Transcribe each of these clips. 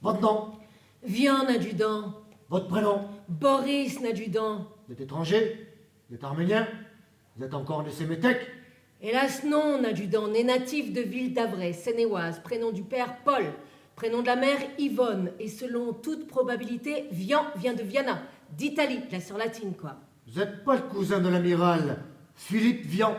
Votre nom? Viens, adjudant. Votre prénom? Boris, adjudant. Vous êtes étranger? Vous êtes arménien? Vous êtes encore né sémétèque? Hélas non, adjudant, né natif de Ville d'Avray, Seine-et-Oise, prénom du père Paul, prénom de la mère Yvonne, et selon toute probabilité, vient de Viana, d'Italie, la sœur latine, quoi. Vous n'êtes pas le cousin de l'amiral Philippe Vian?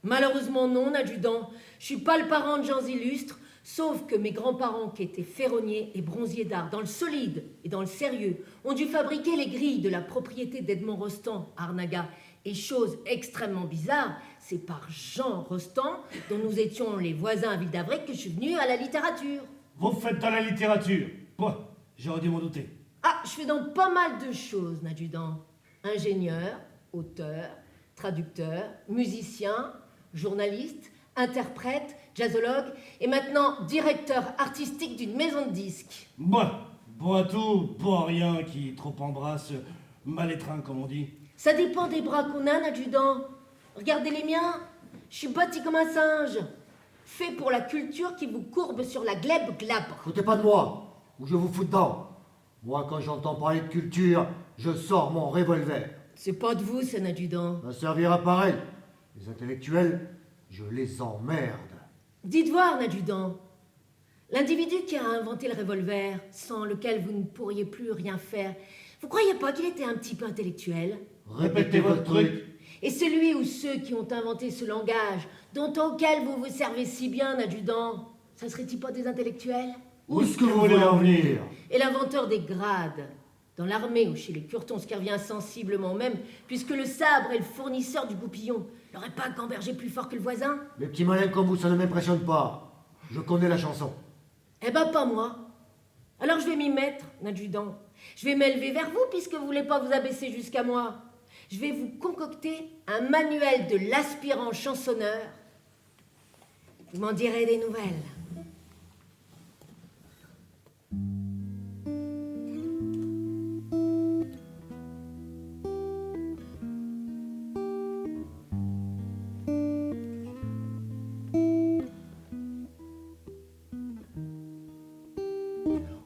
Malheureusement non, adjudant. Je suis pas le parent de gens illustres, sauf que mes grands-parents, qui étaient ferronniers et bronziers d'art dans le solide et dans le sérieux, ont dû fabriquer les grilles de la propriété d'Edmond Rostand, à Arnaga. Et chose extrêmement bizarre, c'est par Jean Rostand, dont nous étions les voisins à Ville d'Avray, que je suis venue à la littérature. Vous faites dans la littérature? Bon, j'aurais dû m'en douter. Ah, je fais donc pas mal de choses, adjudant. Ingénieur, auteur, traducteur, musicien, journaliste, interprète, jazzologue et maintenant directeur artistique d'une maison de disques. Bon à tout, bon à rien, qui trop embrasse, mal étreint comme on dit. Ça dépend des bras qu'on a, adjudant. Regardez les miens, je suis bâti comme un singe. Fait pour la culture qui vous courbe sur la glèbe glabre. Foutez pas de moi, ou je vous fous dedans. Moi, quand j'entends parler de culture, je sors mon revolver. C'est pas de vous, c'est un adjudant. Ça servira pareil. Les intellectuels, je les emmerde. Dites voir, adjudant. L'individu qui a inventé le revolver, sans lequel vous ne pourriez plus rien faire, vous croyez pas qu'il était un petit peu intellectuel? Répétez votre truc. Et celui ou ceux qui ont inventé ce langage, auquel vous vous servez si bien, adjudant, ça serait-il pas des intellectuels? Où est-ce que vous voulez en venir? Et l'inventeur des grades, dans l'armée ou chez les curtons, ce qui revient sensiblement même, puisque le sabre est le fournisseur du goupillon, n'aurait pas gambergé plus fort que le voisin? Les petits malins comme vous, ça ne m'impressionne pas. Je connais la chanson. Eh ben, pas moi. Alors je vais m'y mettre, adjudant. Je vais m'élever vers vous, puisque vous voulez pas vous abaisser jusqu'à moi. Je vais vous concocter un manuel de l'aspirant chansonneur. Vous m'en direz des nouvelles.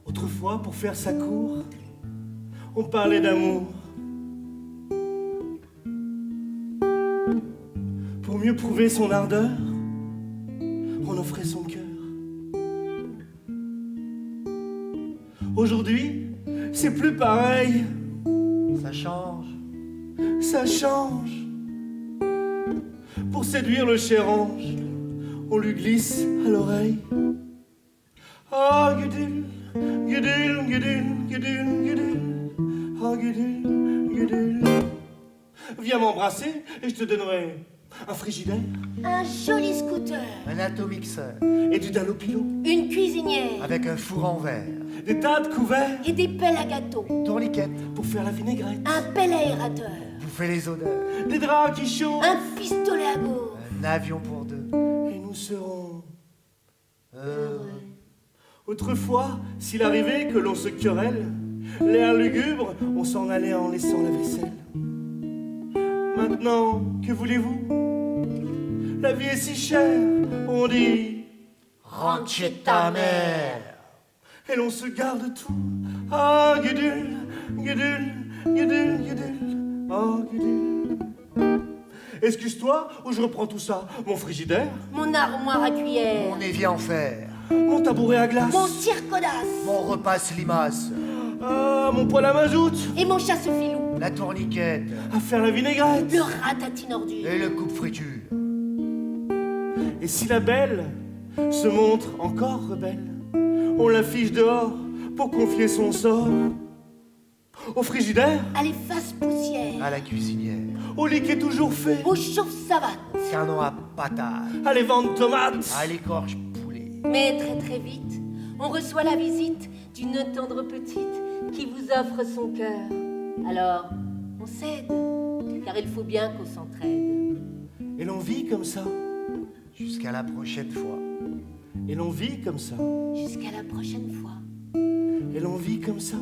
Autrefois, pour faire sa cour, on parlait d'amour. Pour mieux prouver son ardeur, on offrait son cœur. Aujourd'hui, c'est plus pareil. Ça change. Ça change. Pour séduire le cher ange, on lui glisse à l'oreille. Ah, Gudule, Gudule, Gudule, Gudule, Gudule. Ah, Gudule, Gudule. Viens m'embrasser et je te donnerai un frigidaire. Un joli scooter. Un atomixeur. Et du dalopilo. Une cuisinière. Avec un four en verre. Des tas de couverts. Et des pelles à gâteau. Tourniquette. Pour faire la vinaigrette. Un pelle aérateur. Bouffer les odeurs. Des draps qui chauffent. Un pistolet à gauche. Un avion pour deux. Et nous serons... Heureux. Autrefois, s'il arrivait que l'on se querelle, l'air lugubre, on s'en allait en laissant la vaisselle. Maintenant, que voulez-vous? La vie est si chère, on dit Rentre chez ta mère. et l'on se garde tout. Ah, Gudule, Gudule, Gudule, Gudule, oh, Gudule. Excuse-toi, ou je reprends tout ça. Mon frigidaire, Mon armoire à cuillère. Mon évier en fer. mon tabouret à glace, Mon circodasse. Mon repas limace. ah, mon poêle à mazout, Et mon chasse-filou. La tourniquette. à faire la vinaigrette. Le ratatine ordure. Et le coupe-friture. Et si la belle se montre encore rebelle, on l'affiche dehors pour confier son sort au frigidaire, À l'efface poussière. À la cuisinière. au lit qui est toujours fait, Au chauffe-savate. Canon à patates. à les ventes tomates. À l'écorche poulet. Mais très très vite, on reçoit la visite d'une tendre petite qui vous offre son cœur. Alors, on cède, car il faut bien qu'on s'entraide. Et l'on vit comme ça, Jusqu'à la prochaine fois. et l'on vit comme ça, Jusqu'à la prochaine fois. et l'on vit comme ça,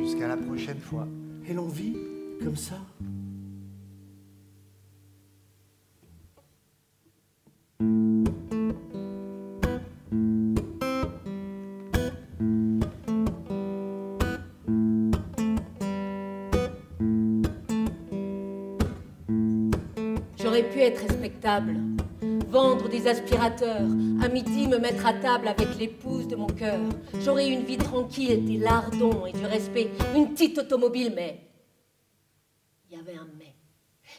Jusqu'à la prochaine fois. et l'on vit comme ça. J'aurais pu être respectable, vendre des aspirateurs, à midi me mettre à table avec l'épouse de mon cœur. J'aurais eu une vie tranquille, des lardons et du respect, une petite automobile, mais il y avait un mais.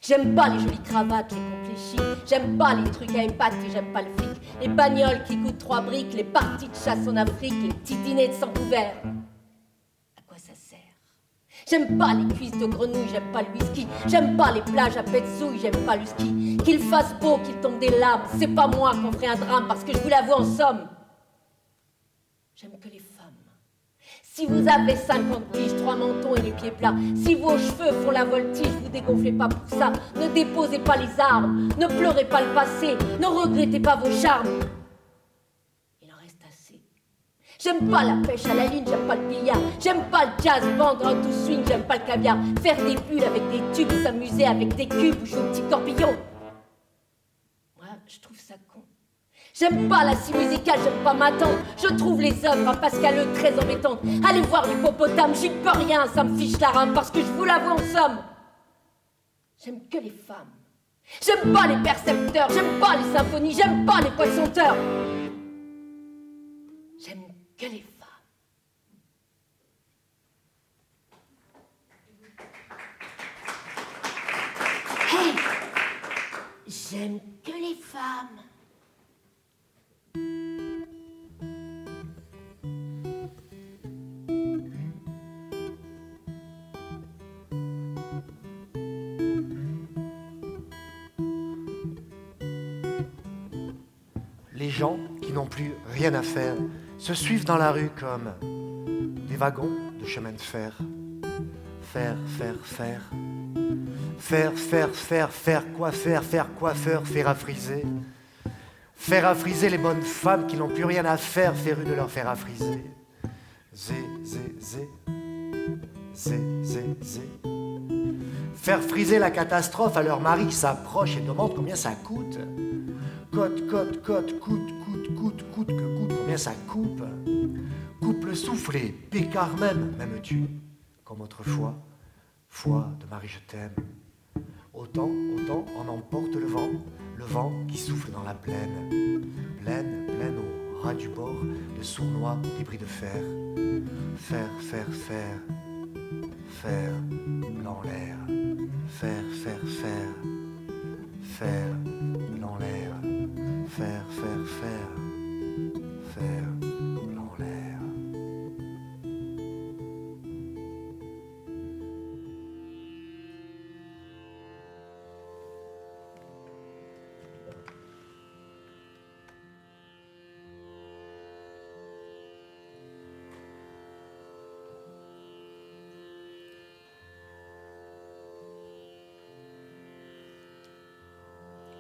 J'aime pas les jolies cravates, les compléchis, j'aime pas les trucs à impact et j'aime pas le fric, les bagnoles qui coûtent 3 briques, les parties de chasse en Afrique, les petits dîners de sang couvert. À quoi ça sert? J'aime pas les cuisses de grenouille, j'aime pas le whisky, j'aime pas les plages à petzouille, j'aime pas le ski. Qu'il fasse beau, qu'il tombe des larmes, c'est pas moi qu'on ferait un drame parce que je vous l'avoue en somme. J'aime que les femmes. Si vous avez 50 piges, 3 mentons et les pieds plats, si vos cheveux font la voltige, vous dégonflez pas pour ça. Ne déposez pas les armes, ne pleurez pas le passé, ne regrettez pas vos charmes. Il en reste assez. J'aime pas la pêche à la ligne, j'aime pas le billard, j'aime pas le jazz, vendre un tout swing, j'aime pas le caviar, faire des bulles avec des tubes, s'amuser avec des cubes ou jouer au petit corpillon. Moi, je trouve ça con. J'aime pas la scie musicale, j'aime pas ma tante. Je trouve les œuvres à Pascal très embêtantes. Allez voir l'hippopotame, j'y peux rien, ça me fiche la rame parce que je vous l'avoue en somme. J'aime que les femmes. J'aime pas les percepteurs, j'aime pas les symphonies, j'aime pas les poissons-teurs. J'aime que les femmes. Hey! J'aime que les femmes. Les gens qui n'ont plus rien à faire se suivent dans la rue comme des wagons de chemin de fer. Faire, faire, faire. Faire, faire, faire, faire coiffeur, faire à friser. Faire à friser les bonnes femmes qui n'ont plus rien à faire, férus de leur faire à friser. Zé, zé, zé. Zé, zé, zé. Faire friser la catastrophe à leur mari qui s'approche et demande combien ça coûte. Cote, cote, cote, coûte, coûte, coûte, coûte, que coûte, combien ça coupe. Coupe le souffle et pécard même, m'aimes-tu, comme autrefois, foi de Marie je t'aime. Autant, autant en emporte le vent qui souffle dans la plaine. Plaine, plaine au ras du bord, de sournois débris de fer. Faire, faire, faire, faire dans l'air. Faire, faire, faire, faire dans l'air. Faire, faire, faire, faire dans l'air.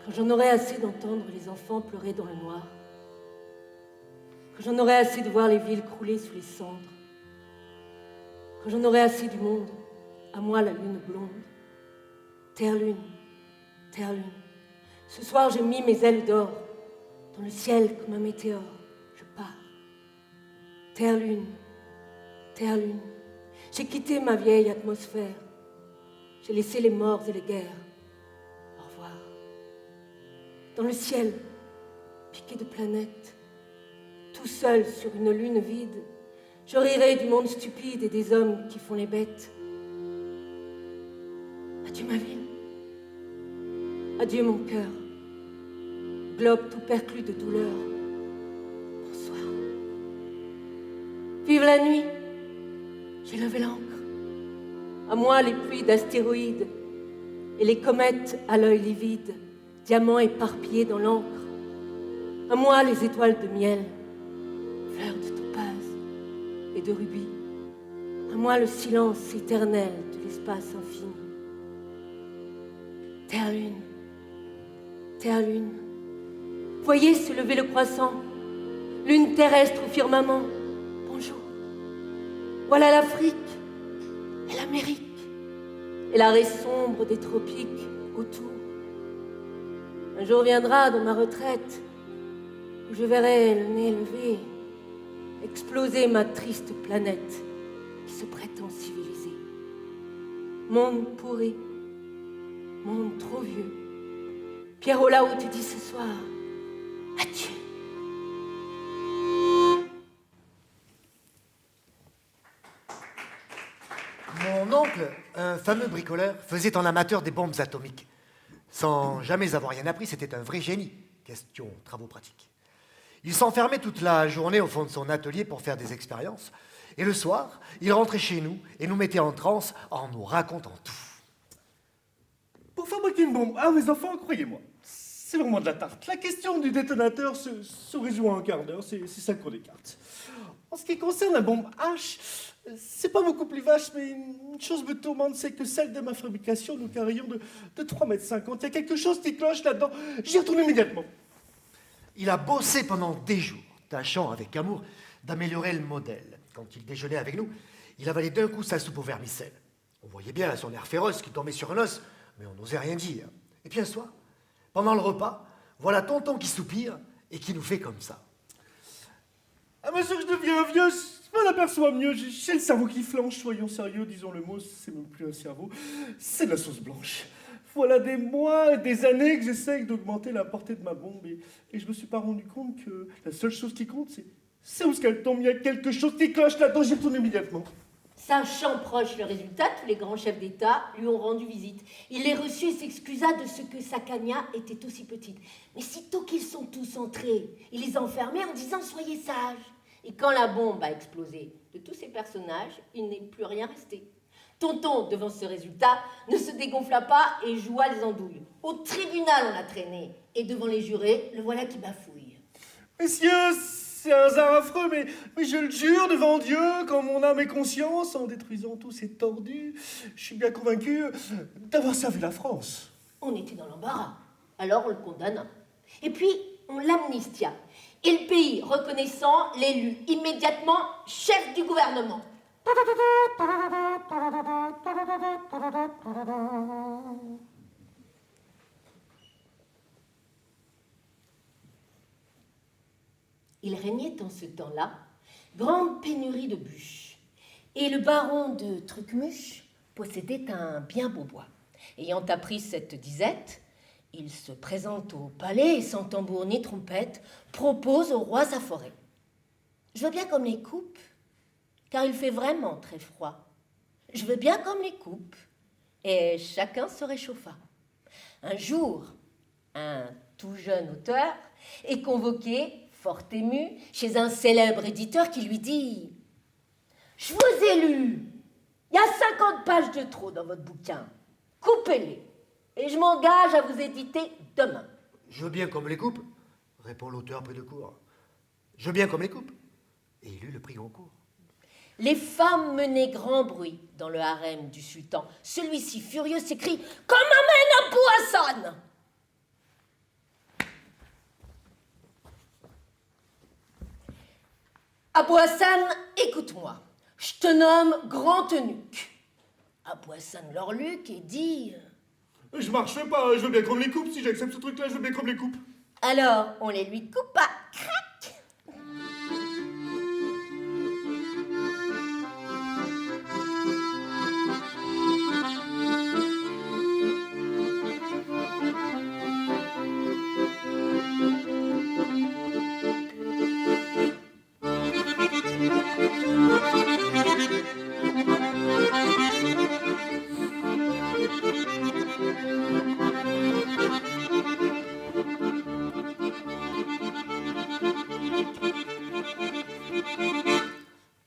Quand j'en aurai assez d'entendre les enfants pleurer dans le noir, quand j'en aurai assez de voir les villes crouler sous les cendres, quand j'en aurai assez du monde, à moi la lune blonde, terre-lune, terre-lune, ce soir j'ai mis mes ailes d'or dans le ciel comme un météore, je pars. Terre-lune, terre-lune, j'ai quitté ma vieille atmosphère, j'ai laissé les morts et les guerres. Dans le ciel, piqué de planètes, tout seul sur une lune vide, je rirai du monde stupide et des hommes qui font les bêtes. Adieu ma ville, adieu mon cœur, globe tout perclus de douleur. Bonsoir. Vive la nuit, j'ai levé l'ancre. À moi les pluies d'astéroïdes et les comètes à l'œil livide. Diamants éparpillés dans l'encre. À moi les étoiles de miel, fleurs de topaze et de rubis. À moi le silence éternel de l'espace infini. Terre-lune, terre-lune, voyez se lever le croissant, lune terrestre au firmament. Bonjour. Voilà l'Afrique et l'Amérique et l'arrêt sombre des tropiques autour. Un jour viendra dans ma retraite où je verrai le nez levé exploser ma triste planète qui se prétend civilisée. Monde pourri, monde trop vieux, Pierrot là-haut te dit ce soir adieu. Mon oncle, un fameux bricoleur, faisait en amateur des bombes atomiques. Sans jamais avoir rien appris, c'était un vrai génie. Question travaux pratiques. Il s'enfermait toute la journée au fond de son atelier pour faire des expériences. Et le soir, il rentrait chez nous et nous mettait en transe en nous racontant tout. Pour fabriquer une bombe, mes enfants, croyez-moi, c'est vraiment de la tarte. La question du détonateur se résout en un quart d'heure, c'est ça qu'on écarte. En ce qui concerne la bombe H, c'est pas beaucoup plus vache, mais une chose me tourmente, c'est que celle de ma fabrication, nous carrions de 3,50 m. Il y a quelque chose qui cloche là-dedans. J'y retourne immédiatement. Il a bossé pendant des jours, tâchant avec amour d'améliorer le modèle. Quand il déjeunait avec nous, il avalait d'un coup sa soupe au vermicelle. On voyait bien à son air féroce qu'il tombait sur un os, mais on n'osait rien dire. Et puis un soir, pendant le repas, voilà tonton qui soupire et qui nous fait comme ça. À mesure que je deviens vieux, je m'en aperçois mieux. J'ai le cerveau qui flanche, soyons sérieux, disons le mot, c'est même plus un cerveau, c'est de la sauce blanche. Voilà des mois et des années que j'essaye d'augmenter la portée de ma bombe et je me suis pas rendu compte que la seule chose qui compte, c'est où est-ce qu'elle tombe. Il y a quelque chose qui cloche là-dedans, j'y retourne immédiatement. Sachant proche le résultat, tous les grands chefs d'État lui ont rendu visite. Il les reçut et s'excusa de ce que sa cagna était aussi petite. Mais sitôt qu'ils sont tous entrés, il les enfermait en disant « Soyez sages ». Et quand la bombe a explosé, de tous ces personnages, il n'est plus rien resté. Tonton, devant ce résultat, ne se dégonfla pas et joua les andouilles. Au tribunal, on l'a traîné. Et devant les jurés, le voilà qui bafouille. Messieurs, c'est un hasard affreux, mais je le jure devant Dieu, quand mon âme est conscience, en détruisant tous ces tordus, je suis bien convaincu d'avoir servi la France. On était dans l'embarras. Alors on le condamna. Et puis, on l'amnistia. Et le pays, reconnaissant, l'élut immédiatement chef du gouvernement. Il régnait en ce temps-là grande pénurie de bûches. Et le baron de Trucmuche possédait un bien beau bois. Ayant appris cette disette, il se présente au palais et sans tambour ni trompette, propose au roi sa forêt. Je veux bien comme les coupe, car il fait vraiment très froid. Je veux bien comme les coupe. Et chacun se réchauffa. Un jour, un tout jeune auteur est convoqué, fort ému, chez un célèbre éditeur qui lui dit « Je vous ai lu, il y a 50 pages de trop dans votre bouquin, coupez-les, et je m'engage à vous éditer demain. » Je veux bien qu'on me les coupe, répond l'auteur pris de court. Je veux bien qu'on me les coupe. Et il eut le prix Goncourt. Les femmes menaient grand bruit dans le harem du sultan. Celui-ci, furieux, s'écrie « Qu'on m'amène Abou Hassan !» Abou Hassan, écoute-moi, je te nomme grand eunuque. Abou Hassan l'orluque et dit Je marche pas, je veux bien qu'on me les coupe. Si j'accepte ce truc-là, je veux bien qu'on me les coupe. alors on les lui coupa, crac.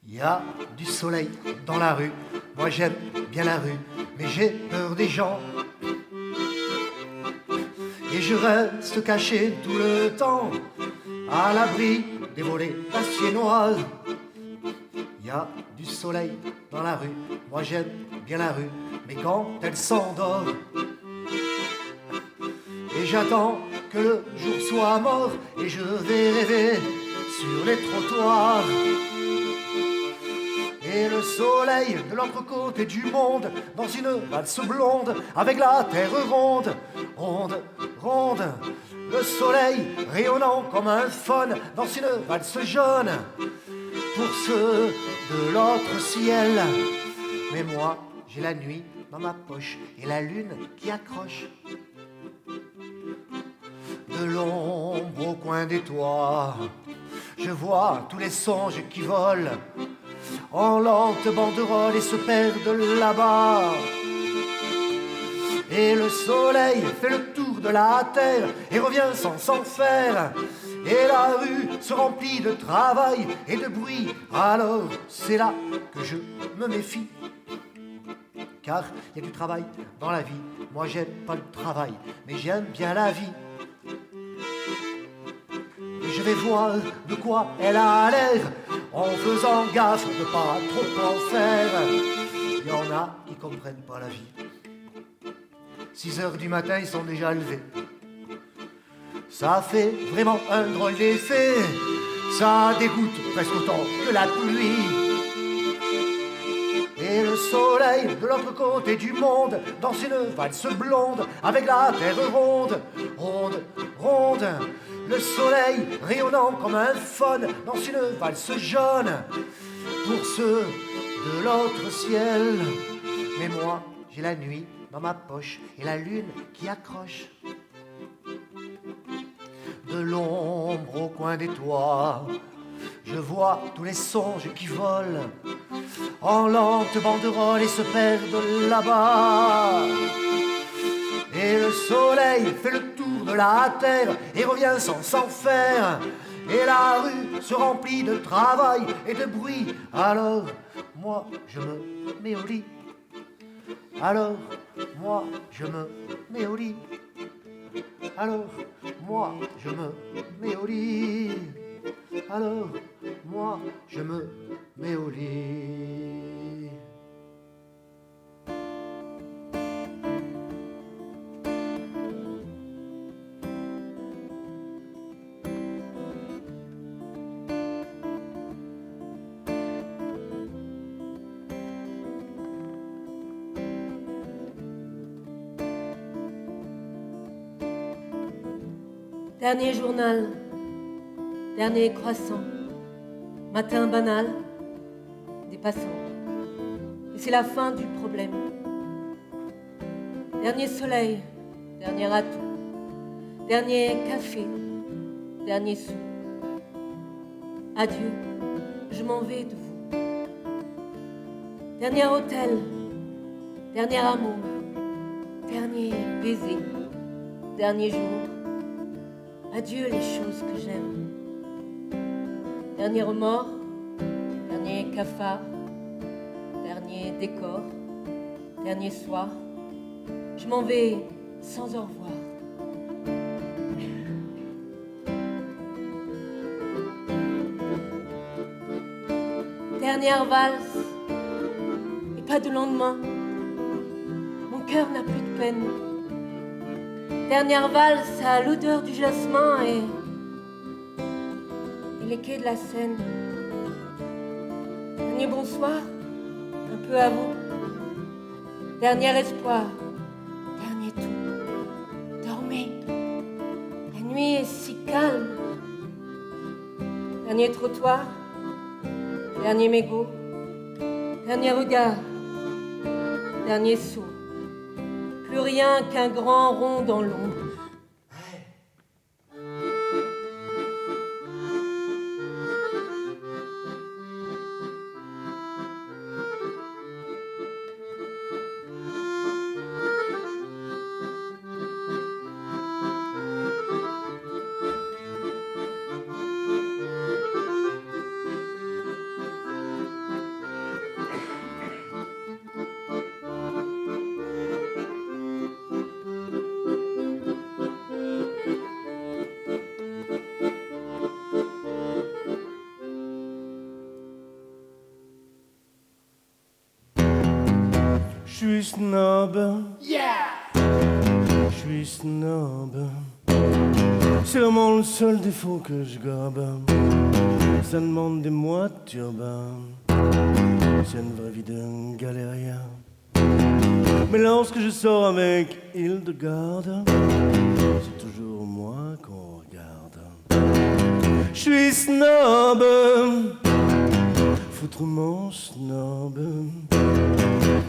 Il y a du soleil dans la rue. Moi j'aime bien la rue, mais j'ai peur des gens. Et je reste caché tout le temps, à l'abri des volets d'acier-noir. Il y a du soleil dans la rue. Moi j'aime bien la rue, mais quand elle s'endort, et j'attends que le jour soit mort, et je vais rêver sur les trottoirs. Et le soleil de l'autre côté du monde, dans une valse blonde, avec la terre ronde, ronde, ronde. Le soleil rayonnant comme un faune, dans une valse jaune, pour ceux de l'autre ciel. Mais moi, j'ai la nuit dans ma poche, et la lune qui accroche. De l'ombre au coin des toits, je vois tous les songes qui volent en lente banderole et se perdent là-bas. Et le soleil fait le tour de la terre et revient sans s'en faire. Et la rue se remplit de travail et de bruit. Alors c'est là que je me méfie. Car il y a du travail dans la vie. Moi j'aime pas le travail, mais j'aime bien la vie. Et je vais voir de quoi elle a l'air, en faisant gaffe de pas trop en faire. Il y en a qui comprennent pas la vie. 6 heures du matin, ils sont déjà levés. Ça fait vraiment un drôle d'effet. Ça dégoûte presque autant que la pluie. Et le soleil de l'autre côté du monde danse une valse blonde avec la terre ronde, ronde, ronde. Le soleil rayonnant comme un faune danse une valse jaune pour ceux de l'autre ciel. Mais moi, j'ai la nuit dans ma poche et la lune qui accroche. De l'ombre au coin des toits, je vois tous les songes qui volent en lente banderole et se perdent là-bas. Et le soleil fait le tour de la terre et revient sans s'en faire. Et la rue se remplit de travail et de bruit. Alors, moi, je me mets au lit. Alors, moi, je me mets au lit. Alors, moi, je me mets au lit. Alors, moi, je me mets au lit. Dernier journal, dernier croissant, matin banal, des passants. Et c'est la fin du problème. Dernier soleil, dernier atout, dernier café, dernier sou. Adieu, je m'en vais de vous. Dernier hôtel, dernier amour, dernier baiser, dernier jour. Adieu les choses que j'aime. Dernier remords, dernier cafard, dernier décor, dernier soir. Je m'en vais sans au revoir. Dernière valse, et pas de lendemain. Mon cœur n'a plus de peine. Dernière valse à l'odeur du jasmin et les quais de la Seine. Dernier bonsoir, un peu avant. Dernier espoir, dernier tout. Dormez, la nuit est si calme. Dernier trottoir, dernier mégot, dernier regard, dernier saut. Plus rien qu'un grand rond dans l'ombre. Je suis snob. Yeah! Je suis snob. C'est vraiment le seul défaut que je gobe. Ça demande des mois de turban. C'est une vraie vie d'un galérien. Mais lorsque je sors avec Hildegarde, c'est toujours moi qu'on regarde. Je suis snob, foutrement snob.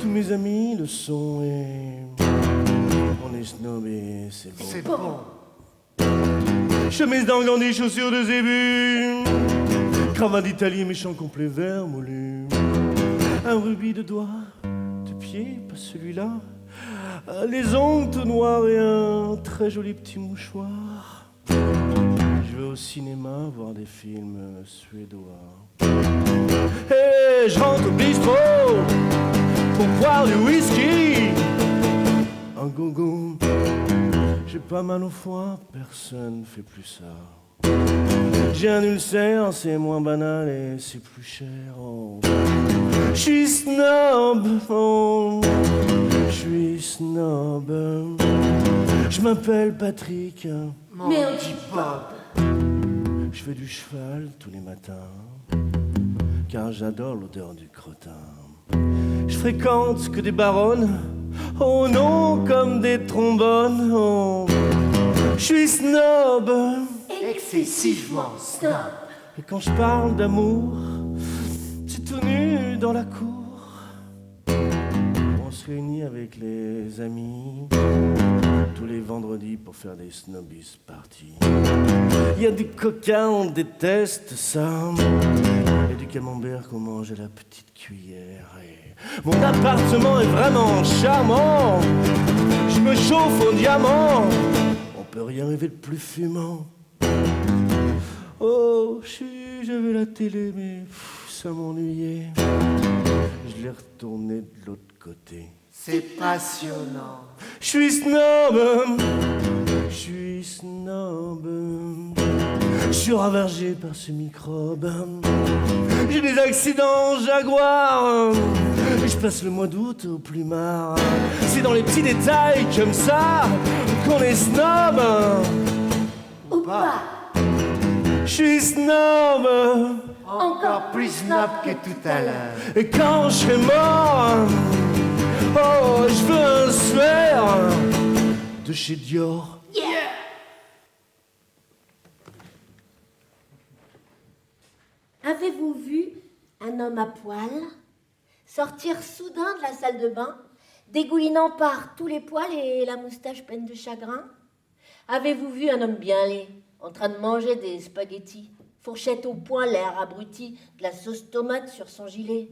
Tous mes amis le sont et on est snob et c'est bon. C'est bon. Chemise d'Angleterre, chaussures de zébu, cravate d'Italie, méchant complet vert moulu, un rubis de doigt, de pied, pas celui-là, les ongles tout noirs et un très joli petit mouchoir. Je vais au cinéma voir des films suédois. Et je rentre au bistrot pour boire du whisky. Un gogo, j'ai pas mal au foie, personne fait plus ça. J'ai un ulcère, c'est moins banal et c'est plus cher. Oh. Je suis snob, oh. Je suis snob. Je m'appelle Patrick. Mais on dit pas. Je fais du cheval tous les matins, car j'adore l'odeur du crottin. Je fréquente que des baronnes, oh non, comme des trombones. Oh. Je suis snob. Excessivement snob. Et quand je parle d'amour, c'est tout nu dans la cour. On se réunit avec les amis tous les vendredis pour faire des snobbies parties. Il y a du coca, on déteste ça. Et du camembert qu'on mange à la petite cuillère. Et mon appartement est vraiment charmant. Je me chauffe au diamant. On peut rien rêver de plus fumant. Oh, j'avais la télé, mais ça m'ennuyait. Je l'ai retournée de l'autre côté. C'est passionnant. Je suis snob. Je suis snob. Je suis ravagé par ce microbe. J'ai des accidents jaguars. Je passe le mois d'août au plumard. C'est dans les petits détails comme ça qu'on est snob. ou pas. Je suis snob. Encore plus snob que tout à l'heure. Et quand je serai mort, oh, je veux un sweat de chez Dior. Avez-vous vu un homme à poil sortir soudain de la salle de bain, dégoulinant par tous les poils et la moustache pleine de chagrin? Avez-vous vu un homme bien laid, en train de manger des spaghettis, fourchette au poing, l'air abruti, de la sauce tomate sur son gilet?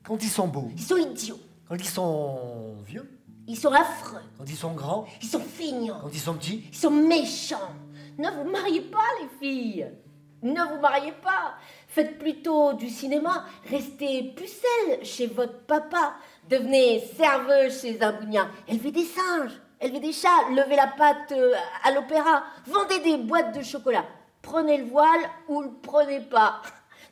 Quand ils sont beaux, Ils sont idiots, quand ils sont vieux, ils sont affreux, quand ils sont grands, ils sont fignons, quand ils sont petits. ils sont méchants. Ne vous mariez pas, les filles. Ne vous mariez pas. Faites plutôt du cinéma. Restez pucelles chez votre papa. Devenez serveuse chez un bougnat. Élevez des singes, élevez des chats, levez la patte à l'opéra. Vendez des boîtes de chocolat. Prenez le voile ou le prenez pas.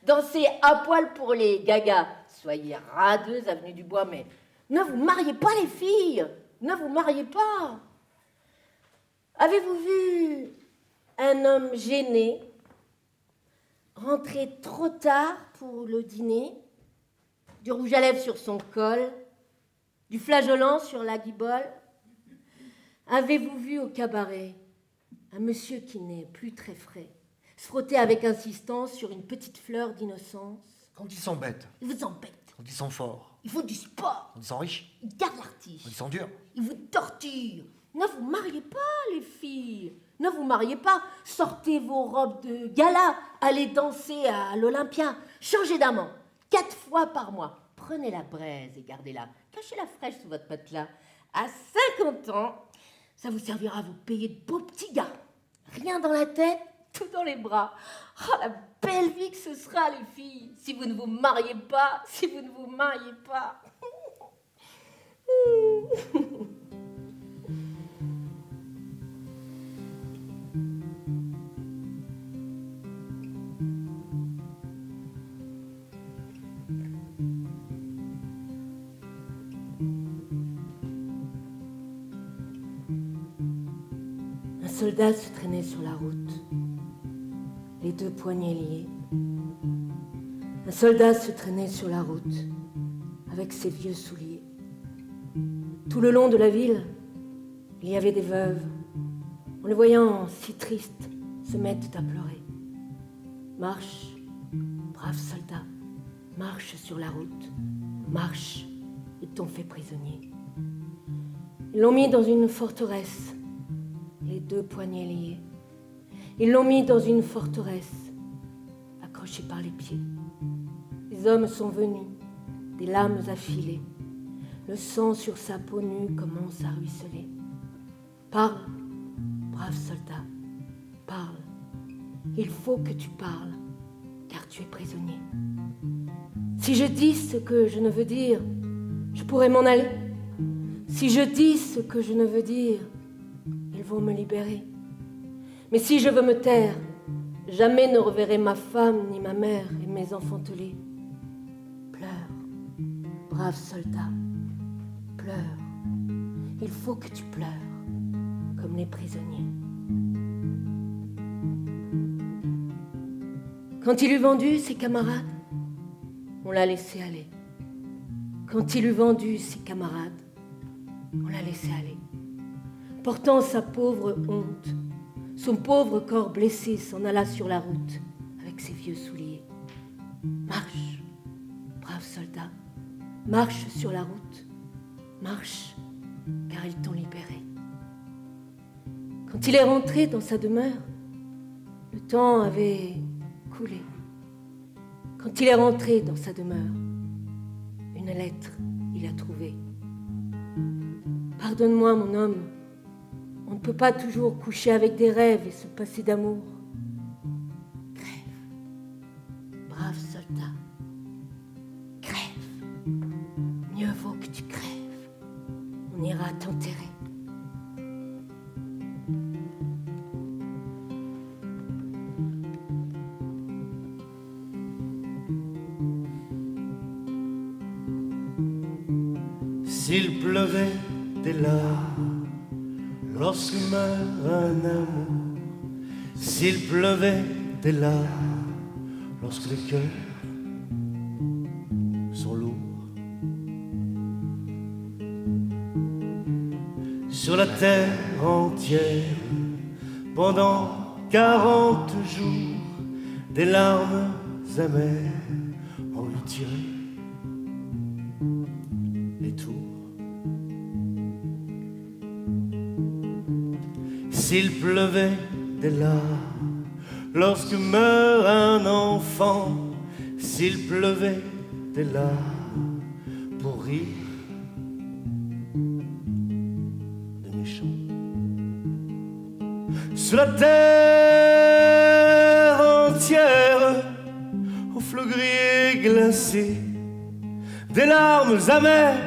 Dansez à poil pour les gagas. Soyez radeuses, avenue du Bois, mais ne vous mariez pas, les filles. Ne vous mariez pas. Avez-vous vu un homme gêné rentrer trop tard pour le dîner, du rouge à lèvres sur son col, du flageolant sur la guibole? Avez-vous vu au cabaret un monsieur qui n'est plus très frais se frotter avec insistance sur une petite fleur d'innocence? Quand ils sont bêtes, Il vous embête, quand ils sont forts, il faut du sport, quand ils sont riches, il garde quand l'artiste, ils sont durs. il vous torture. Ne vous mariez pas, les filles. Ne vous mariez pas. Sortez vos robes de gala. Allez danser à l'Olympia. Changez d'amant 4 fois par mois. Prenez la braise et gardez-la. Cachez-la fraîche sous votre matelas. À 50 ans, ça vous servira à vous payer de beaux petits gars. Rien dans la tête, tout dans les bras. Oh, la belle vie que ce sera, les filles, si vous ne vous mariez pas, si vous ne vous mariez pas. Un soldat se traînait sur la route, les 2 poignets liés. Un soldat se traînait sur la route, avec ses vieux souliers. Tout le long de la ville, il y avait des veuves. En le voyant si triste, se mettent à pleurer. Marche, brave soldat, marche sur la route, marche, ils t'ont fait prisonnier. Ils l'ont mis dans une forteresse, les 2 poignets liés. Ils l'ont mis dans une forteresse, accroché par les pieds. Les hommes sont venus, des lames affilées. Le sang sur sa peau nue commence à ruisseler. Parle, brave soldat, parle. Il faut que tu parles, car tu es prisonnier. Si je dis ce que je ne veux dire, je pourrais m'en aller. Si je dis ce que je ne veux dire, ils vont me libérer. Mais si je veux me taire, jamais ne reverrai ma femme, ni ma mère et mes enfantelés. Pleure, brave soldat, pleure. Il faut que tu pleures, comme les prisonniers. Quand il eut vendu ses camarades, on l'a laissé aller. Quand il eut vendu ses camarades, on l'a laissé aller. Portant sa pauvre honte, son pauvre corps blessé s'en alla sur la route avec ses vieux souliers. Marche, brave soldat, marche sur la route, marche, car ils t'ont libéré. Quand il est rentré dans sa demeure, le temps avait coulé. Quand il est rentré dans sa demeure, une lettre il a trouvée. Pardonne-moi, mon homme, on ne peut pas toujours coucher avec des rêves et se passer d'amour. Crève, brave soldat, crève. Mieux vaut que tu crèves. On ira t'enterrer. S'il pleuvait des larmes lorsque meurt un amour, s'il pleuvait des larmes lorsque les cœurs sont lourds, sur la terre entière pendant 40 jours, des larmes amères ont lui tiré les tours. S'il pleuvait des larmes lorsque meurt un enfant, s'il pleuvait des larmes pour rire des méchants, sur la terre entière, au flot gris et glacé, des larmes amères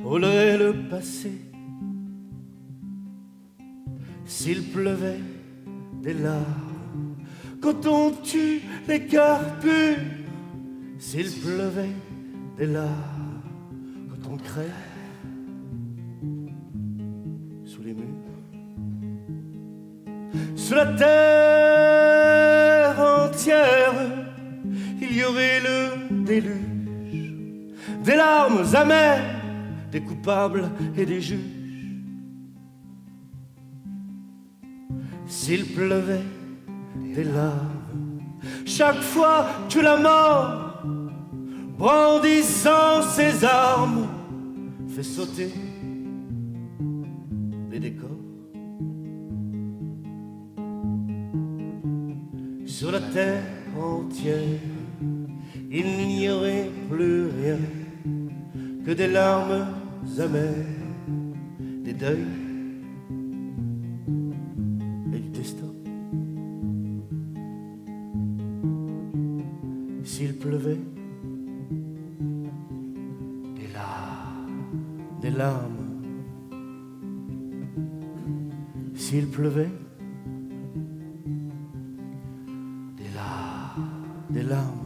rouleraient le passé. S'il pleuvait des larmes quand on tue les cœurs purs, s'il pleuvait des larmes quand on crève sous les murs, sur la terre entière, il y aurait le déluge, des larmes amères, des coupables et des juges. S'il pleuvait des larmes chaque fois que la mort, brandissant ses armes, fait sauter les décors, sur la terre entière, il n'y aurait plus rien que des larmes amères, des deuils et du destin. S'il pleuvait des larmes, s'il pleuvait des larmes.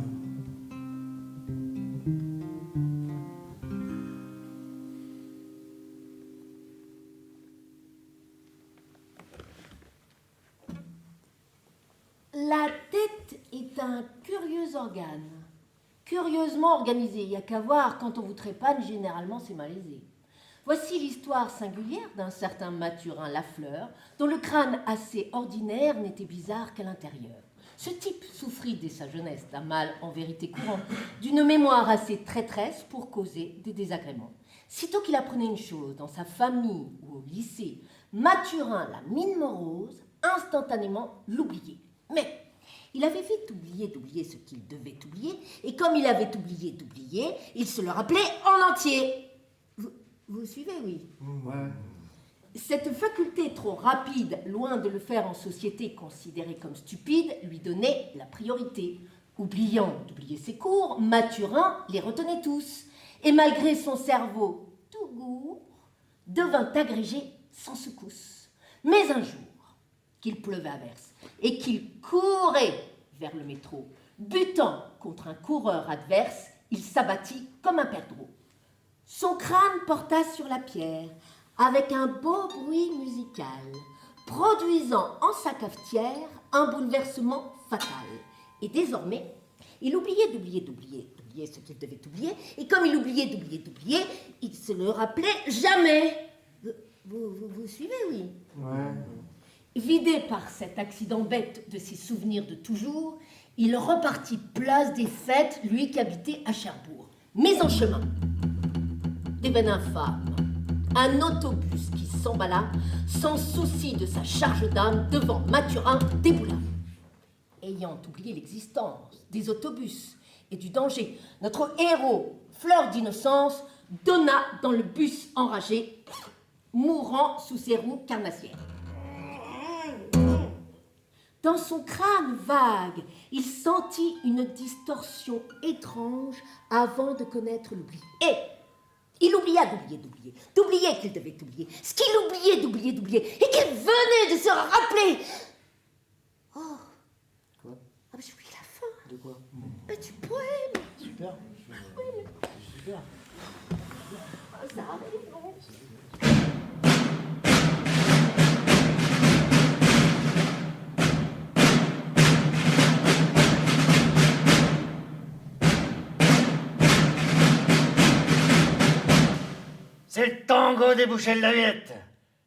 La tête est un curieux organe, curieusement organisé. Il n'y a qu'à voir, quand on vous trépanne, généralement c'est malaisé. Voici l'histoire singulière d'un certain Mathurin Lafleur, dont le crâne assez ordinaire n'était bizarre qu'à l'intérieur. Ce type souffrit dès sa jeunesse d'un mal en vérité courant, d'une mémoire assez traîtresse pour causer des désagréments. Sitôt qu'il apprenait une chose dans sa famille ou au lycée, Mathurin, la mine morose, instantanément l'oublier. Mais il avait vite oublié d'oublier ce qu'il devait oublier, et comme il avait oublié d'oublier, il se le rappelait en entier. Vous suivez, oui? Ouais. Cette faculté trop rapide, loin de le faire en société considérée comme stupide, lui donnait la priorité. Oubliant d'oublier ses cours, Mathurin les retenait tous, et malgré son cerveau tout gourd, devint agrégé sans secousse. Mais un jour, qu'il pleuvait à verse, et qu'il courait vers le métro, butant contre un coureur adverse, il s'abattit comme un perdreau. Son crâne porta sur la pierre, avec un beau bruit musical, produisant en sa cafetière un bouleversement fatal. Et désormais, il oubliait d'oublier ce qu'il devait oublier, et comme il oubliait d'oublier, il se le rappelait jamais. Vous suivez, oui? Ouais. Vidé par cet accident bête de ses souvenirs de toujours, il repartit place des Fêtes, lui qui habitait à Cherbourg. Mais en chemin, d'événement infâme, un autobus qui s'emballa, sans souci de sa charge d'âme, devant Mathurin déboula. Ayant oublié l'existence des autobus et du danger, notre héros, fleur d'innocence, donna dans le bus enragé, mourant sous ses roues carnassières. Dans son crâne vague, il sentit une distorsion étrange avant de connaître l'oubli. Et il oublia d'oublier qu'il devait oublier, ce qu'il oubliait d'oublier, et qu'il venait de se rappeler. Oh. Quoi? Ah, mais j'ai oublié la fin. De quoi? Du poème. Super. Oui, mais... Super. Ah, ça arrive, non? C'est le tango des bouchers de la Viette.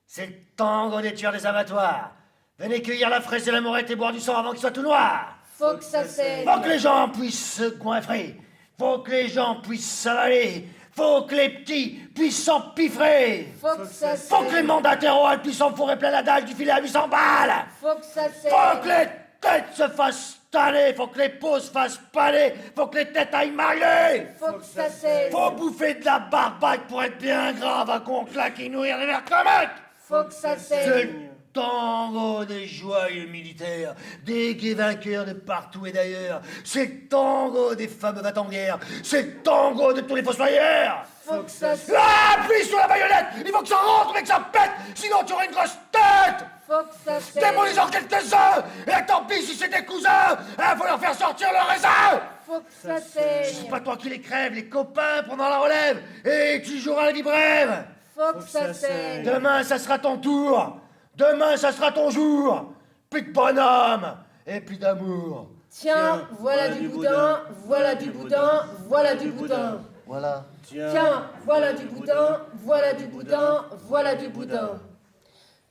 C'est le tango des tueurs des abattoirs. Venez cueillir la fraise de la morette et boire du sang avant qu'il soit tout noir. Faut que ça saigne. Faut que les gens puissent se goinfrer. Faut que les gens puissent s'avaler. Faut que les petits puissent s'empiffrer. Faut que ça saigne. Faut que les mandataires royaux puissent enfourrer plein la dalle du filet à 800 balles. Faut que ça saigne. Faut que les têtes se fassent tanner. Faut que les peaux se fassent paner. Faut que les têtes aillent marler. Faut que ça saigne. Faut bouffer de la barbaque pour être bien grave à qu'on claque et nourrir les verres comiques. Faut que ça C'est saigne. le tango des joyeux militaires, des gays vainqueurs de partout et d'ailleurs. C'est le tango des fameux va en guerre. C'est le tango de tous les fossoyeurs. Faut que ça saigne. Là, appuie sur la baïonnette. Il faut que ça rentre mais que ça pète. Sinon tu auras une grosse tête. Faut que ça saigne. Démolis-en quelques-uns. Et tant pis si c'est des cousins. Faut leur faire sortir le raisin. Faut que ça C'est saigne. pas toi qui les crèves, les copains pendant la relève. Et tu joueras la vie brève. Faut que ça saigne. Demain, ça sera ton tour. Demain, ça sera ton jour. Plus de bonhomme et plus d'amour. Tiens, voilà du boudin, voilà du boudin, voilà du boudin. Voilà. Tiens, voilà du boudin, voilà du boudin, voilà du boudin.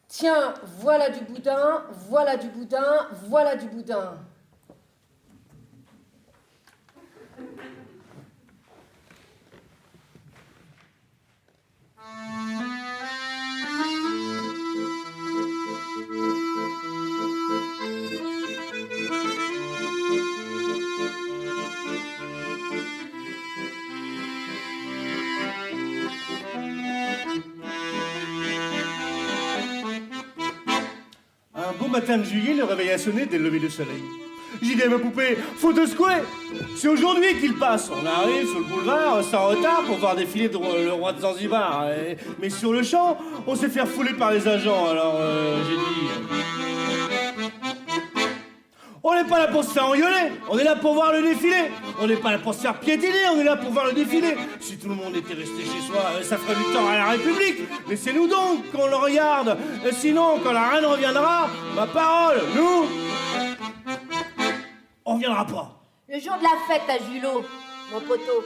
Tiens, voilà du boudin, voilà du boudin, voilà du boudin. Un beau matin de juillet, le réveil a sonné dès le lever du soleil. J'ai dit à ma poupée, faut te secouer. C'est aujourd'hui qu'il passe. On arrive sur le boulevard, sans retard, pour voir défiler le roi de Zanzibar. Mais sur le champ, on s'est fait refouler par les agents. Alors j'ai dit... On n'est pas là pour se faire engueuler, on est là pour voir le défilé. On n'est pas là pour se faire piétiner, on est là pour voir le défilé. Si tout le monde était resté chez soi, ça ferait du temps à la République. Laissez-nous donc qu'on le regarde. Sinon, quand la reine reviendra, ma parole, nous, on reviendra pas. Le jour de la fête à Julot, mon poteau,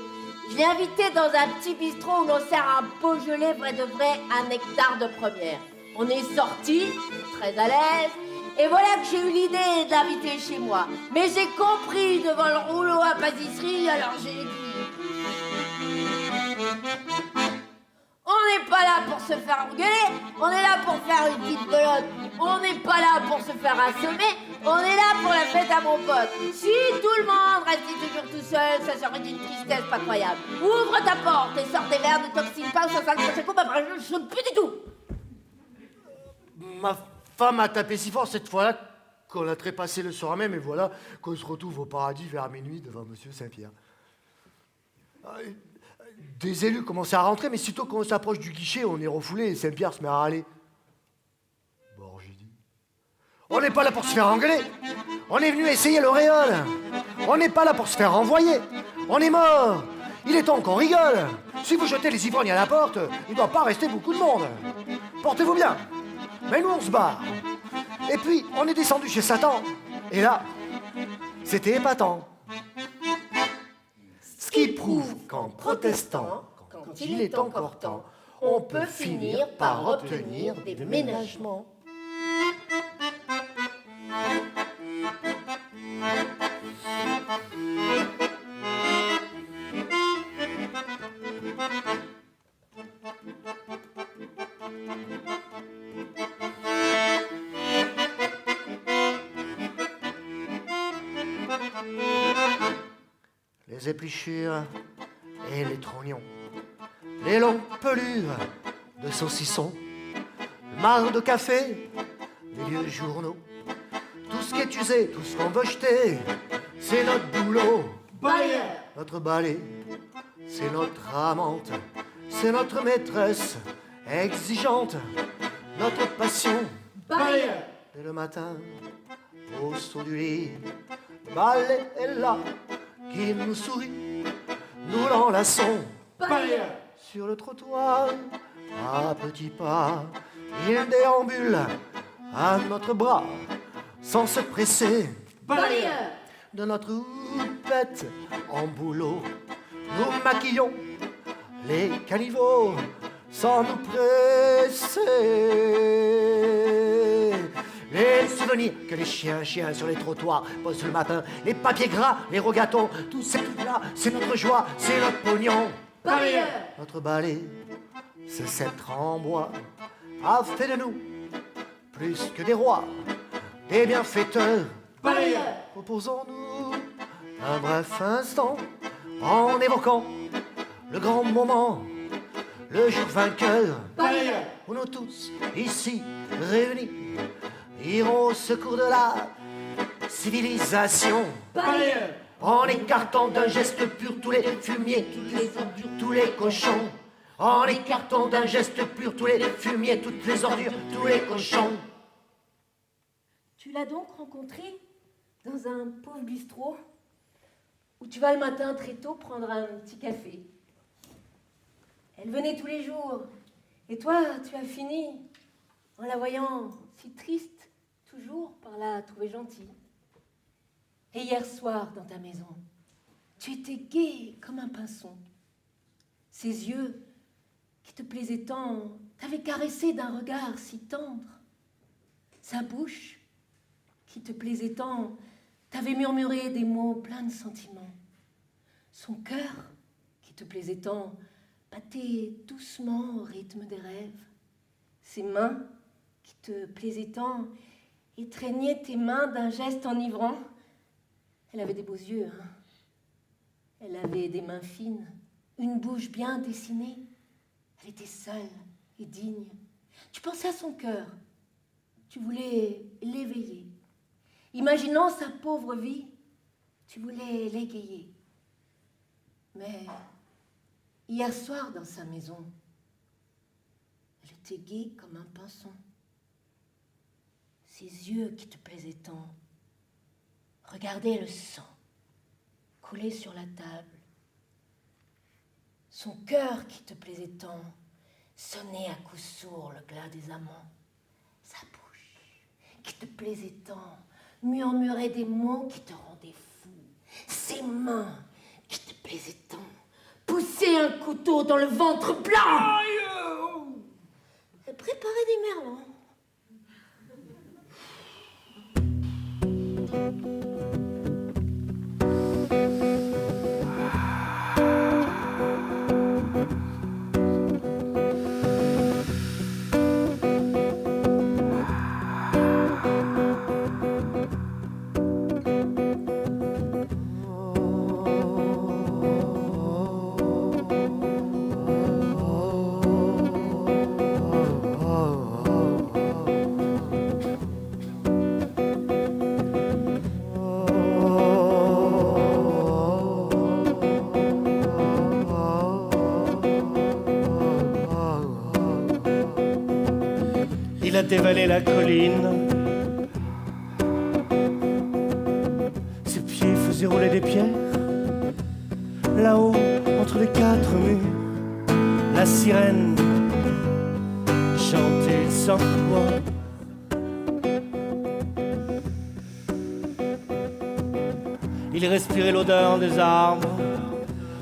je l'ai invité dans un petit bistrot où l'on sert un Beaujolais vrai de vrai, un nectar de première. On est sortis, très à l'aise, et voilà que j'ai eu l'idée de l'inviter chez moi. Mais j'ai compris devant le rouleau à pâtisserie, alors j'ai dit... On On n'est pas là pour se faire engueuler, on est là pour faire une petite belote. On n'est pas là pour se faire assommer, on est là pour la fête à mon pote. Si tout le monde restait toujours tout seul, ça serait d'une tristesse pas croyable. Ouvre ta porte et sors des verres de toxine pas ou ça sale prochain coup, après je ne saute plus du tout. Ma femme a tapé si fort cette fois-là qu'on a trépassé le soir même, et voilà qu'on se retrouve au paradis vers minuit devant Monsieur Saint-Pierre. Des élus commençaient à rentrer, mais sitôt qu'on s'approche du guichet, on est refoulé et Saint-Pierre se met à râler. Bon, j'ai dit. On n'est pas là pour se faire engueuler. On est venu essayer l'auréole. On n'est pas là pour se faire renvoyer. On est mort. Il est temps qu'on rigole. Si vous jetez les ivrognes à la porte, il ne doit pas rester beaucoup de monde. Portez-vous bien. Mais nous, on se barre. Et puis, on est descendu chez Satan. Et là, c'était épatant. Ce qui prouve qu'en protestant, quand il est encore temps, on peut finir par obtenir des ménagements. Les épluchures et les trognons, les longues pelures de saucissons, le marc de café, les vieux journaux, tout ce qui est usé, tout ce qu'on veut jeter, c'est notre boulot. Balayeur. Notre balai, c'est notre amante, c'est notre maîtresse exigeante, notre passion. Balayeur. Et le matin, au saut du lit, le balai est là, qui nous sourit, nous l'enlaçons. Balayeur. Sur le trottoir, à petits pas, il déambule à notre bras, sans se presser. Balayeur. De notre houppette en boulot, nous maquillons les caniveaux sans nous presser. Les souvenirs que les chiens sur les trottoirs posent le matin, les papiers gras, les rogatons, tous ces trucs-là, c'est notre joie, c'est notre pognon. Balayeur. Notre balai, ce sceptre en bois, a fait de nous plus que des rois, des bienfaiteurs. Balayeur. Proposons-nous un bref instant en évoquant le grand moment, le jour vainqueur, Balayeur. où nous tous, ici réunis, irons au secours de la civilisation. Balayeur. En écartant d'un geste pur tous les fumiers, toutes les ordures, tous les cochons. En écartant d'un geste pur tous les fumiers, toutes les ordures, tous les cochons. Tu l'as donc rencontrée dans un pauvre bistrot où tu vas le matin très tôt prendre un petit café. Elle venait tous les jours. Et toi, tu as fini en la voyant si triste, toujours par la trouver gentille. Et hier soir, dans ta maison, tu étais gai comme un pinson. Ses yeux, qui te plaisaient tant, t'avaient caressé d'un regard si tendre. Sa bouche, qui te plaisait tant, t'avait murmuré des mots pleins de sentiments. Son cœur, qui te plaisait tant, battait doucement au rythme des rêves. Ses mains, qui te plaisaient tant, étreignaient tes mains d'un geste enivrant. Elle avait des beaux yeux, hein. Elle avait des mains fines, une bouche bien dessinée. Elle était seule et digne. Tu pensais à son cœur. Tu voulais l'éveiller. Imaginant sa pauvre vie, tu voulais l'égayer. Mais hier soir, dans sa maison, elle était gaie comme un pinson. Ses yeux qui te plaisaient tant regardaient le sang couler sur la table. Son cœur qui te plaisait tant sonnait à coups sourds le glas des amants. Sa bouche qui te plaisait tant murmurait des mots qui te rendaient fou. Ses mains qui te plaisaient tant poussaient un couteau dans le ventre blanc. Elle préparait des merlons. Il a dévalé la colline. Ses pieds faisaient rouler des pierres. Là-haut, entre les quatre murs, la sirène chantait sans voix. Il respirait l'odeur des arbres,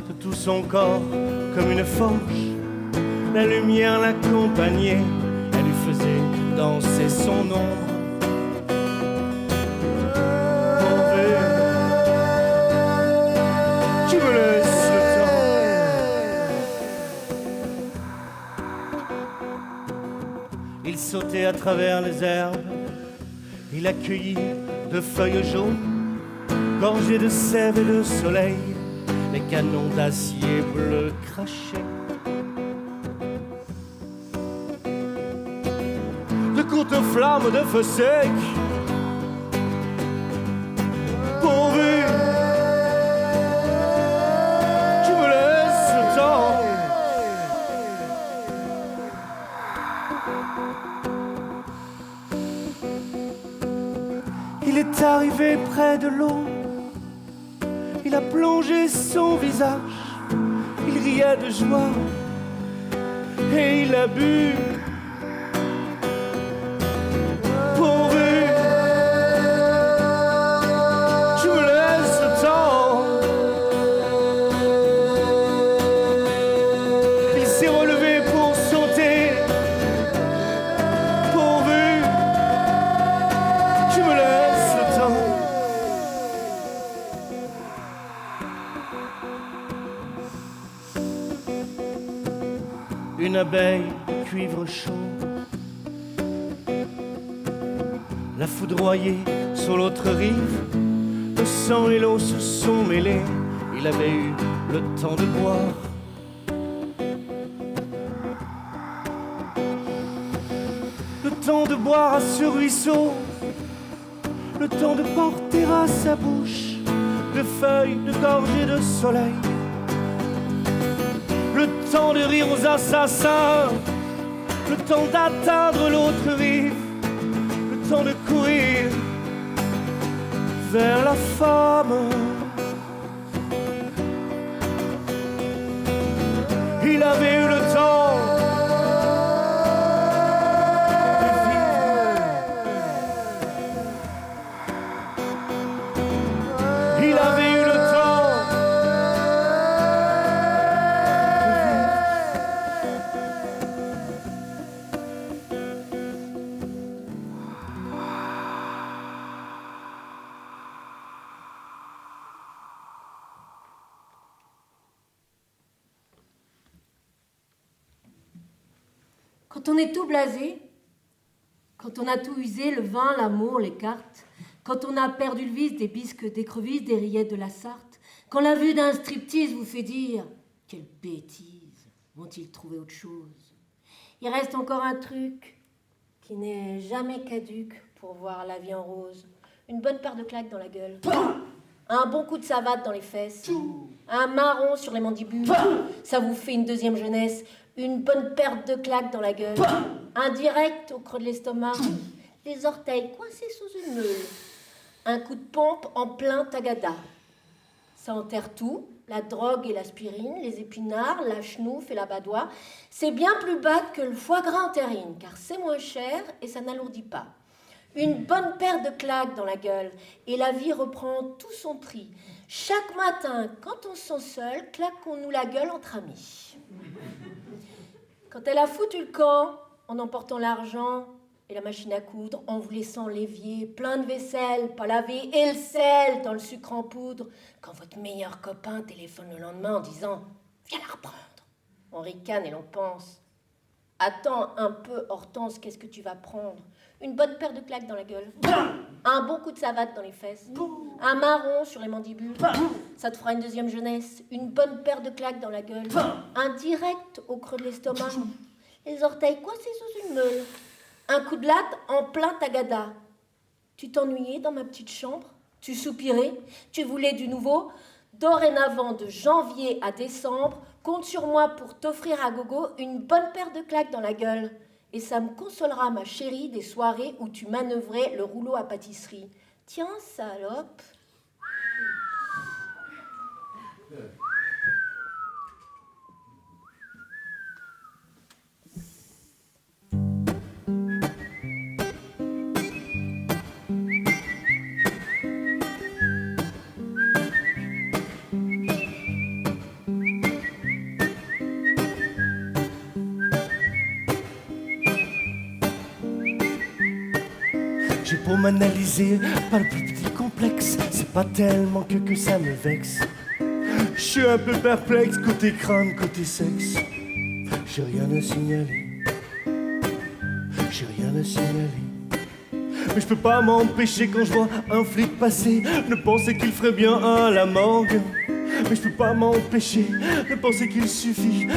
de tout son corps comme une forge. La lumière l'accompagnait, elle lui faisait danser son ombre. Pourvu, tu me laisses le temps. Il sautait à travers les herbes, il accueillit de feuilles jaunes, gorgées de sève et de soleil, les canons d'acier bleu crachaient. De courtes flammes de feu sec, pourvu, tu me laisses le temps. Il est arrivé près de l'eau, il a plongé son visage, il riait de joie et il a bu. Pourvu, tu me laisses le temps. Il s'est relevé pour sauter. Pourvu, tu me laisses le temps. Une abeille de cuivre chaud l'a foudroyé sur l'autre rive. Le sang et l'eau se sont mêlés. Il avait eu le temps de boire. Le temps de boire à ce ruisseau. Le temps de porter à sa bouche de feuilles, de gorgées de soleil. Le temps de rire aux assassins. Le temps d'atteindre l'autre rive. Le temps de courir vers la femme. Il avait eu le temps de vivre. Il avait eu le temps Quand on est tout blasé, quand on a tout usé, le vin, l'amour, les cartes, quand on a perdu le vice des bisques, des crevisses, des rillettes de la Sarthe, quand la vue d'un striptease vous fait dire « Quelle bêtise, vont-ils trouver autre chose ?» Il reste encore un truc qui n'est jamais caduque pour voir la vie en rose. Une bonne paire de claques dans la gueule. Un bon coup de savate dans les fesses. Un marron sur les mandibules. Ça vous fait une deuxième jeunesse. Une bonne paire de claques dans la gueule. Un direct au creux de l'estomac. Les orteils coincés sous une meule. Un coup de pompe en plein tagada. Ça enterre tout. La drogue et l'aspirine, les épinards, la chenouf et la badoie. C'est bien plus bas que le foie gras en terrine, car c'est moins cher et ça n'alourdit pas. Une bonne paire de claques dans la gueule et la vie reprend tout son prix. Chaque matin, quand on se sent seul, claquons-nous la gueule entre amis. Quand elle a foutu le camp, en emportant l'argent et la machine à coudre, en vous laissant l'évier plein de vaisselle, pas lavé, et le sel dans le sucre en poudre, quand votre meilleur copain téléphone le lendemain en disant « Viens la reprendre », on ricane et l'on pense « Attends un peu, Hortense, qu'est-ce que tu vas prendre ? Une bonne paire de claques dans la gueule, un bon coup de savate dans les fesses, un marron sur les mandibules, ça te fera une deuxième jeunesse, une bonne paire de claques dans la gueule, un direct au creux de l'estomac, les orteils coincés sous une meule, un coup de latte en plein tagada. Tu t'ennuyais dans ma petite chambre, tu soupirais, tu voulais du nouveau. Dorénavant, de janvier à décembre, compte sur moi pour t'offrir à gogo une bonne paire de claques dans la gueule. Et ça me consolera, ma chérie, des soirées où tu manœuvrais le rouleau à pâtisserie. Tiens, salope. J'ai pour m'analyser, pas le plus petit complexe. C'est pas tellement que ça me vexe. Je suis un peu perplexe, côté crâne, côté sexe. J'ai rien à signaler. J'ai rien à signaler. Mais je peux pas m'empêcher quand je vois un flic passer de penser qu'il ferait bien à la morgue. Mais je peux pas m'empêcher de penser qu'il suffit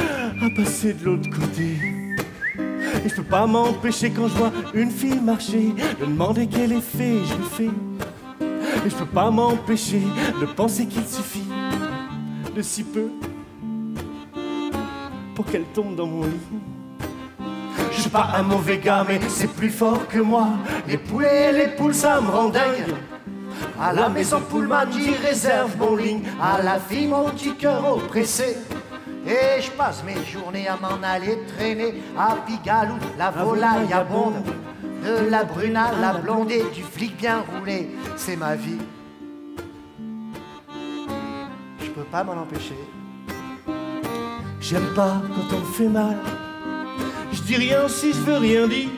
à passer de l'autre côté. Et je peux pas m'empêcher quand je vois une fille marcher de demander quel effet je lui fais. Et je peux pas m'empêcher de penser qu'il suffit de si peu pour qu'elle tombe dans mon lit. Je suis pas un mauvais gars mais c'est plus fort que moi. Les poulets et les poules ça me rend dingue. À la maison Pullman j'y réserve mon ligne. À la fille mon petit cœur oppressé. Et je passe mes journées à m'en aller traîner à Pigalle où la volaille abonde. De la brune à la blonde et du flic bien roulé, c'est ma vie. Je peux pas m'en empêcher. J'aime pas quand on me fait mal. Je dis rien si je veux rien dire.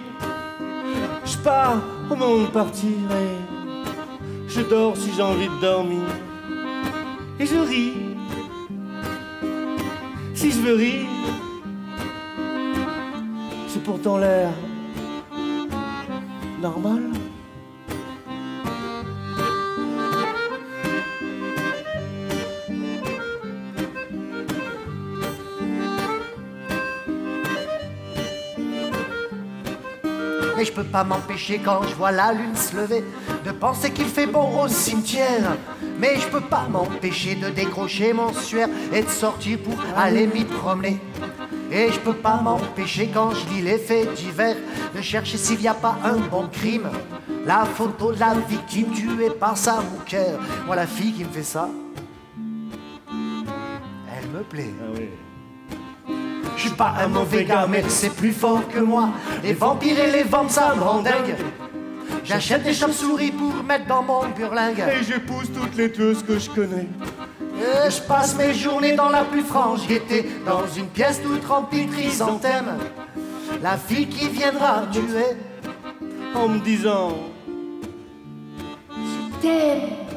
Je pars au monde partir et je dors si j'ai envie de dormir. Et je ris si je veux rire. C'est pourtant l'air normal. Mais je peux pas m'empêcher quand je vois la lune se lever de penser qu'il fait bon au cimetière. Mais je peux pas m'empêcher de décrocher mon suaire et de sortir pour aller m'y promener. Et je peux pas m'empêcher quand je lis les faits divers de chercher s'il y a pas un bon crime. La photo de la victime tuée par sa mouquère. Moi la fille qui me fait ça, elle me plaît. Ah oui. Je suis pas un mauvais gars, mais c'est plus fort que moi. Les vampires et les ventes, ça me rend dingue. J'achète des chauves-souris pour mettre dans mon burlingue. Et j'épouse toutes les tueuses que je connais. Et je passe mes journées dans la plus franche gaieté, dans une pièce toute remplie de chrysanthèmes. La fille qui viendra me tuer En me disant T'aimes.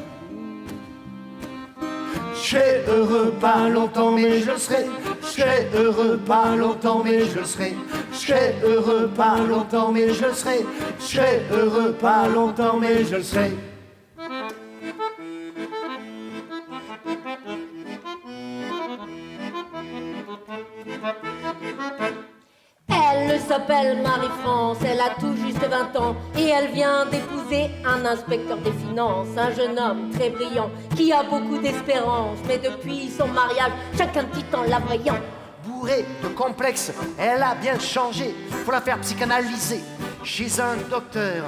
je serai heureux pas longtemps mais je le serai. Je serai heureux pas longtemps mais je le serai. Je serai heureux pas longtemps mais je le serai. Je serai heureux pas longtemps mais je le serai. Elle s'appelle Marie-France, elle a tout juste 20 ans et elle vient d'épouser un inspecteur des finances, un jeune homme très brillant qui a beaucoup d'espérance. Mais depuis son mariage, chacun dit en la voyant. bourrée de complexes, elle a bien changé. Faut la faire psychanalyser chez un docteur,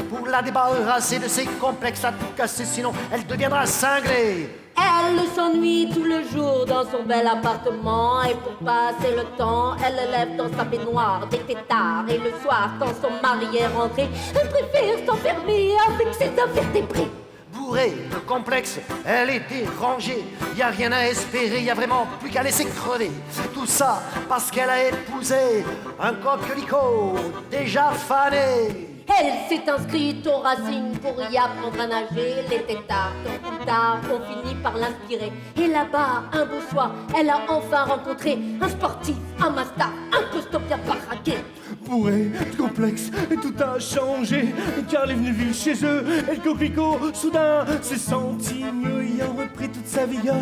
pour la débarrasser de ses complexes à tout casser, sinon elle deviendra cinglée. Elle s'ennuie tout le jour dans son bel appartement et pour passer le temps, elle lève dans sa baignoire des têtards. Et le soir, quand son mari est rentré, elle préfère s'enfermer avec ses invertébrés. Bourrée de complexes, elle est dérangée. Y a rien à espérer, y a vraiment plus qu'à laisser crever. Tout ça parce qu'elle a épousé un coquelicot déjà fané. Elle s'est inscrite au Racing pour y apprendre à nager. Les têtards, tôt ou tard, ont fini par l'inspirer. Et là-bas, un beau soir, elle a enfin rencontré un sportif, un master, un costaud bien baraqué. Bourré de complexes, et tout a changé. Car elle est venue vivre chez eux, et le coquelicot, soudain, s'est senti mieux, ayant repris toute sa vigueur.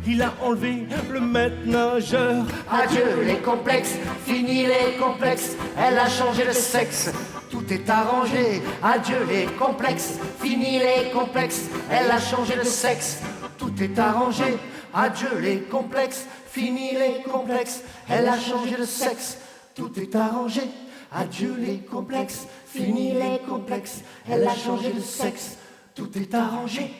Il a enlevé le maître nageur. Adieu les complexes, fini les complexes, elle a changé de sexe. Tout est arrangé, adieu les complexes, fini les complexes, elle a changé de sexe. Tout est arrangé, adieu les complexes, fini les complexes, elle a changé de sexe. tout est arrangé. Adieu les complexes, fini les complexes. Elle a changé de sexe, tout est arrangé.